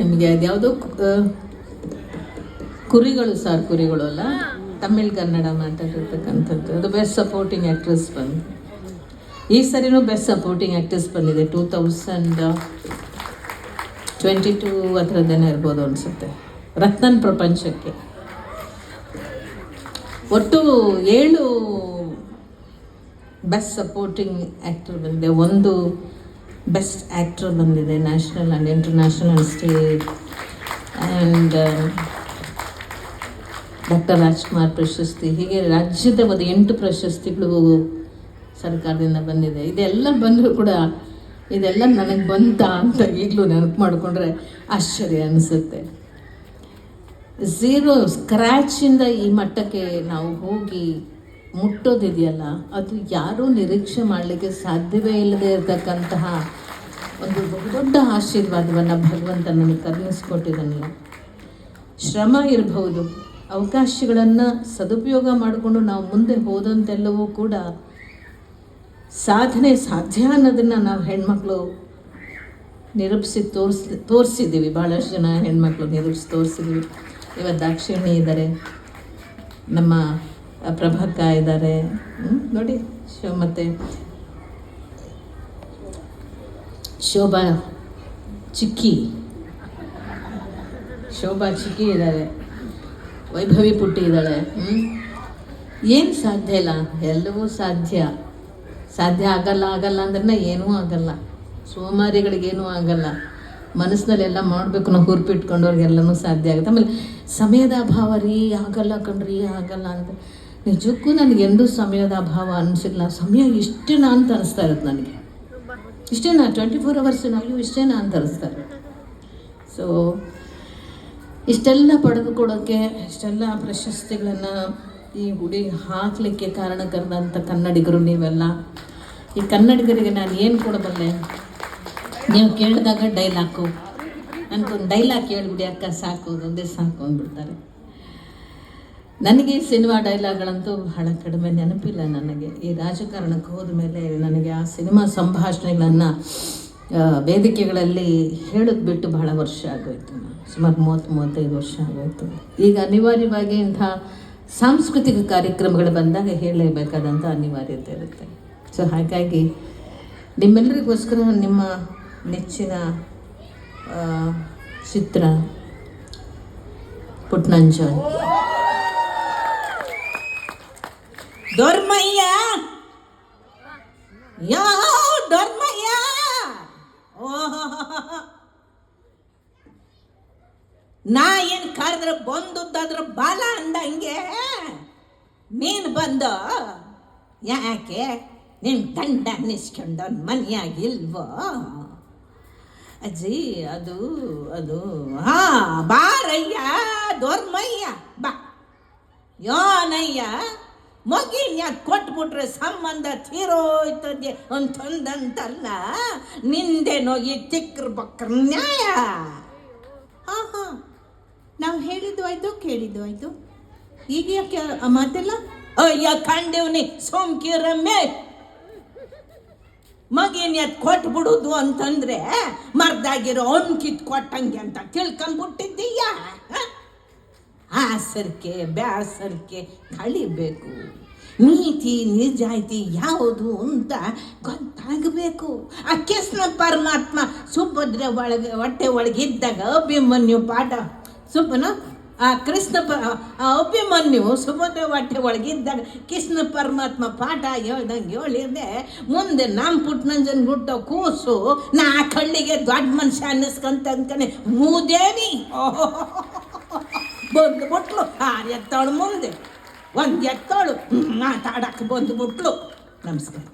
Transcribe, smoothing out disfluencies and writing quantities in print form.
ನಿಮಗೆ ಅದ್ಯಾವುದೋ ಕುರಿಗಳು ಅಲ್ಲ, ತಮಿಳ್ ಕನ್ನಡ ಮಾತಾಡಿರ್ತಕ್ಕಂಥದ್ದು. ಅದು ಬೆಸ್ಟ್ ಸಪೋರ್ಟಿಂಗ್ ಆ್ಯಕ್ಟ್ರೆಸ್ ಬಂದು ಈ ಸರಿನೂ ಬೆಸ್ಟ್ ಸಪೋರ್ಟಿಂಗ್ ಆ್ಯಕ್ಟ್ರೆಸ್ ಬಂದಿದೆ. 2022 ಆ ಥರದ್ದೇನೋ ಇರ್ಬೋದು ಅನಿಸುತ್ತೆ. ರತ್ನನ್ ಪ್ರಪಂಚಕ್ಕೆ ಒಟ್ಟು 7 ಬೆಸ್ಟ್ ಸಪೋರ್ಟಿಂಗ್ ಆ್ಯಕ್ಟರ್ ಬಂದಿದೆ, 1 ಬೆಸ್ಟ್ ಆ್ಯಕ್ಟರ್ ಬಂದಿದೆ, national and international stage. And doctor Rajkumar ಪ್ರಶಸ್ತಿ, ಹೀಗೆ ರಾಜ್ಯದ ಒಂದು 8 ಪ್ರಶಸ್ತಿಗಳು ಸರ್ಕಾರದಿಂದ ಬಂದಿದೆ. ಇದೆಲ್ಲ ಬಂದರೂ ಕೂಡ ಇದೆಲ್ಲ ನನಗೆ ಬಂತ ಅಂತ ಈಗಲೂ ನೆನಪು ಮಾಡಿಕೊಂಡ್ರೆ ಆಶ್ಚರ್ಯ ಅನಿಸುತ್ತೆ. ಝೀರೋ ಸ್ಕ್ರ್ಯಾಚಿಂದ ಈ ಮಟ್ಟಕ್ಕೆ ನಾವು ಹೋಗಿ ಮುಟ್ಟೋದಿದೆಯಲ್ಲ, ಅದು ಯಾರೂ ನಿರೀಕ್ಷೆ ಮಾಡಲಿಕ್ಕೆ ಸಾಧ್ಯವೇ ಇಲ್ಲದೆ ಇರತಕ್ಕಂತಹ ಒಂದು ಬಹುದೊಡ್ಡ ಆಶೀರ್ವಾದವನ್ನು ಭಗವಂತ ನನಗೆ ಕರುಣಿಸ್ಕೊಟ್ಟಿದ್ದಾನಲ್ಲ. ಶ್ರಮ ಇರಬಹುದು, ಅವಕಾಶಗಳನ್ನು ಸದುಪಯೋಗ ಮಾಡಿಕೊಂಡು ನಾವು ಮುಂದೆ ಹೋದಂತೆಲ್ಲವೂ ಕೂಡ ಸಾಧನೆ ಸಾಧ್ಯ ಅನ್ನೋದನ್ನು ನಾವು ಹೆಣ್ಮಕ್ಳು ನಿರೂಪಿಸಿ ತೋರಿಸಿದ್ದೀವಿ. ಭಾಳಷ್ಟು ಜನ ಹೆಣ್ಮಕ್ಳು ನಿರೂಪಿಸಿ ತೋರಿಸಿದ್ದೀವಿ. ಇವತ್ತು ದಾಕ್ಷಿಣಿ ಇದ್ದಾರೆ, ನಮ್ಮ ಪ್ರಭಾಕ ಇದ್ದಾರೆ, ನೋಡಿ ಮತ್ತು ಶೋಭಾ ಚಿಕ್ಕಿ ಇದ್ದಾರೆ, ವೈಭವಿ ಪುಟ್ಟಿ ಇದ್ದಾಳೆ. ಏನು ಸಾಧ್ಯ ಇಲ್ಲ, ಎಲ್ಲವೂ ಸಾಧ್ಯ ಆಗಲ್ಲ ಅಂದ್ರೆ ಏನೂ ಆಗಲ್ಲ. ಸೋಮಾರಿಗಳಿಗೇನೂ ಆಗಲ್ಲ. ಮನಸ್ಸಿನಲ್ಲೆಲ್ಲ ಮಾಡಬೇಕು ನಾವು ಹುರುಪಿಟ್ಕೊಂಡವ್ರಿಗೆಲ್ಲನೂ ಸಾಧ್ಯ ಆಗುತ್ತೆ. ಆಮೇಲೆ ಸಮಯದ ಅಭಾವ ಆಗಲ್ಲ ಅಂತ ನಿಜಕ್ಕೂ ನನಗೆಂದೂ ಸಮಯದ ಅಭಾವ ಅನಿಸಿಲ್ಲ. ಸಮಯ ಇಷ್ಟೇನಾ ಅಂತ ಅನಿಸ್ತಾ ಇರುತ್ತೆ ನನಗೆ, ಇಷ್ಟೇನಾ 24 hours ಅಯ್ಯೋ ಇಷ್ಟೇನಾ ಅಂತ ಅನಿಸ್ತಾ ಇರುತ್ತೆ. ಸೊ ಇಷ್ಟೆಲ್ಲ ಪಡೆದುಕೊಡೋಕ್ಕೆ, ಇಷ್ಟೆಲ್ಲ ಪ್ರಶಸ್ತಿಗಳನ್ನು ಈ ಗುಡಿ ಹಾಕಲಿಕ್ಕೆ ಕಾರಣಕರ್ತಂಥ ಕನ್ನಡಿಗರು ನೀವೆಲ್ಲ. ಈ ಕನ್ನಡಿಗರಿಗೆ ನಾನು ಏನು ಕೊಡಬಲ್ಲೆ? ನೀವು ಕೇಳಿದಾಗ ಡೈಲಾಕು, ನನಗೊಂದು ಡೈಲಾಗ್ ಹೇಳ್ಬಿಡಿ ಅಕ್ಕ ಸಾಕು, ಒಂದೇ ಸಾಕು ಅಂದ್ಬಿಡ್ತಾರೆ. ನನಗೆ ಸಿನಿಮಾ ಡೈಲಾಗ್ಗಳಂತೂ ಬಹಳ ಕಡಿಮೆ, ನೆನಪಿಲ್ಲ ನನಗೆ. ಈ ರಾಜಕಾರಣಕ್ಕೆ ಹೋದ ಮೇಲೆ ನನಗೆ ಆ ಸಿನಿಮಾ ಸಂಭಾಷಣೆಗಳನ್ನು ವೇದಿಕೆಗಳಲ್ಲಿ ಹೇಳೋದು ಬಿಟ್ಟು ಬಹಳ ವರ್ಷ ಆಗೋಯ್ತು. ಸುಮಾರು 30-35 ವರ್ಷ ಆಗೋಯ್ತು. ಈಗ ಅನಿವಾರ್ಯವಾಗಿ ಇಂಥ ಸಾಂಸ್ಕೃತಿಕ ಕಾರ್ಯಕ್ರಮಗಳು ಬಂದಾಗ ಹೇಳಲೇಬೇಕಾದಂಥ ಅನಿವಾರ್ಯತೆ ಇರುತ್ತೆ. ಸೊ ಹಾಗಾಗಿ ನಿಮ್ಮೆಲ್ಲರಿಗೋಸ್ಕರ ನಿಮ್ಮ ನೆಚ್ಚಿನ ಚಿತ್ರ ಪುಟ್ನಂಜನ್. ದೊರ್ಮಯ್ಯ ದೊರ್ಮಯ್ಯ, ನಾ ಏನು ಕರೆದ್ರೆ ಬಂದುದ್ದಾದ್ರ ಬಾಲ ಅಂದಂಗೆ ನೀನು ಬಂದ. ಯಾಕೆ ನಿನ್ನ ಗಂಡ ಅನ್ನಿಸ್ಕೊಂಡವನ್ ಮನೆಯಾಗಿಲ್ವೋ ಅಜ್ಜಿ? ಅದು ಬಾರಯ್ಯ ದೊರ್ಮಯ್ಯ ಬಾ. ಯೋನಯ್ಯ ಮಗಿನ ಕೊಟ್ಬಿಟ್ರೆ ಸಂಬಂಧ ತೀರೋಯ್ತದೆ ಅಂತಂದಂತಲ್ಲ, ನಿಂದೇನೋ ಈ ತಿಕ್ರ ಬಕ್ರ ನ್ಯಾಯ. ನಾವು ಹೇಳಿದ್ದು ಆಯ್ತು, ಕೇಳಿದ್ದು ಆಯ್ತು, ಈಗ ಯಾಕೆ ಆ ಮಾತೆಲ್ಲ? ಅಯ್ಯ ಕಂಡೇವ್ನಿ ಸೋಂಕಿರಮ್ಮೆ, ಮಗಿನ ಕೊಟ್ಬಿಡುದು ಅಂತಂದ್ರೆ ಮರ್ದಾಗಿರೋ ಕಿತ್ ಕೊಟ್ಟಂಗೆ ಅಂತ ತಿಳ್ಕೊಂಡ್ಬಿಟ್ಟಿದ್ದೀಯ. ಆಸರ್ಕೆ ಬ್ಯಾಸರ್ಕೆ ಕಳಿಬೇಕು, ನೀತಿ ನಿಜಾಯ್ತಿ ಯಾವುದು ಅಂತ ಗೊತ್ತಾಗಬೇಕು. ಆ ಕೃಷ್ಣ ಪರಮಾತ್ಮ ಸುಭದ್ರ ಹೊಟ್ಟೆ ಒಳಗಿದ್ದಾಗ ಅಭಿಮನ್ಯು ಪಾಠ ಆ ಅಭಿಮನ್ಯು ಸುಭದ್ರ ಹೊಟ್ಟೆ ಒಳಗಿದ್ದಾಗ ಕೃಷ್ಣ ಪರಮಾತ್ಮ ಪಾಠ ಹೇಳ್ದಂಗೆ ಹೇಳಿದೆ. ಮುಂದೆ ನಮ್ಮ ಪುಟ್ನಂಜನ್ ಗುಟ್ಟೋ ಕೂಸು ನಾ ಕಳ್ಳಿಗೆ ದೊಡ್ಡ ಮನುಷ್ಯ ಅನ್ನಿಸ್ಕೊಂತ ಅಂದ್ಕನೆ ಮೂದೇವಿ ಬಂದುಬಿಟ್ಲು. ಎತ್ತೋಳು ಮುಂದೆ ಒಂದು ಎತ್ತೋಳು ಮಾತಾಡಕ್ಕೆ ಬಂದುಬಿಟ್ಲು. ನಮಸ್ಕಾರ.